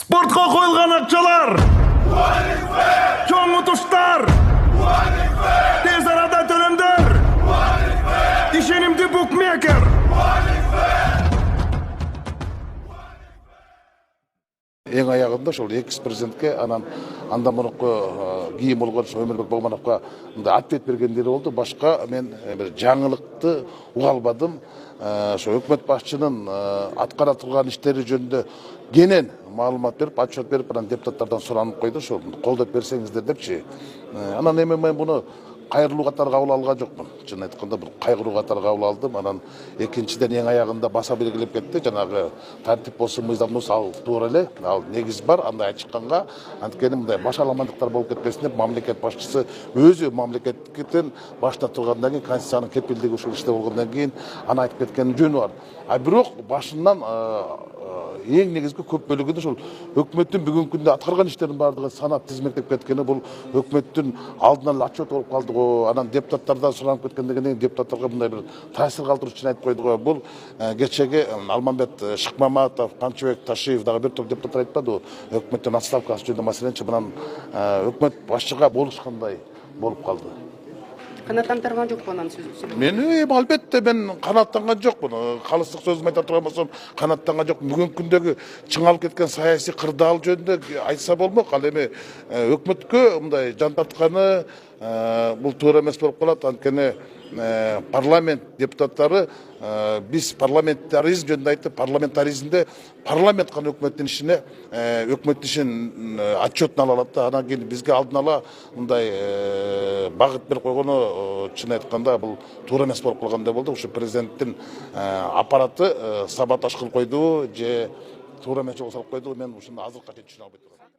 Спортқа қойылған ақшалар, чоң ұтыштар, тез арада төлемдер, ишенимді букмекер. Ең аяғында ошол экс-президентке анан анда мурунку кийим болгон Өмүрбек Богмановго ответ бергендери болду. Башка мен бир жаңылыкты уга албадым. Ошо өкмөт башчынын аткара турган иштери жөнүндө кенен маалымат берип, отчет берип, анан депутаттардан суранып койду, ошо колдоп берсеңиздер депчи. Анан эми мен буну кайрылуу катары кабыл алган жокмун. Чын айтканда бул кайгыруу катары кабыл алдым. Анан экинчиден эң аягында баса белгилеп кетти. Жанагы тартип болсун, мыйзамдуу ал туура эле. Ал негиз бар. Андай чыкканга анткени мындай башаламандыктар болуп кетпесин деп мамлекет башчысы өзү мамлекеттен башта тургандан кийин конституциянын кепилдиги ушул иште болгондон кийин аны айтып кеткенин жөнү бар. Бирок башынан эң негизги көп бөлүгүндө ушул өкмөттүн бүгүнкү күндө аткарган иштеринин баардыгы санап тизмектеп кеткени бул өкмөттүн алдынан эле отчет болуп калды го. Анан депутаттардан суранып кеткенден кийин депутаттарга мындай бир таасир калтыруу үчүн айтып койду го. Бул кечеги Алмамбет Шыкмаматов, Камчыбек Ташиев дагы бир топ депутаттар айтпадыбы? Өкмөттүн отставкасы жөнүндө маселенчи мынан өкмөт башчыга болушкандай болуп калды. Канаттандырган жокпу анан сөзү? Мен албетте мен канаттанган жокмун. Калыстык сөзүмдү айта турган болсом, канаттанган жокмун. Бүгүнкү күндөгү чыңалып кеткен саясий кырдаал жөнүндө айтса болмок. Ал эми өкмөткө мындай жан тартканы бул туура эмес болуп калат. Анткени парламент депутаттары биз парламентаризм жөнүндө айтып, парламентаризмде парламент гана өкмөттүн ишине, өкмөттүн ишин отчетун ала алат да. Анан кийин бизге алдын ала мындай багыт берип койгону чын айтканда бул туура эмес болуп калгандай болду. Ушу президенттин аппараты саботаж кылып койду же туура эмес жолго салып койду. Мен ушуну азыркыга чейин түшүнө албай турам.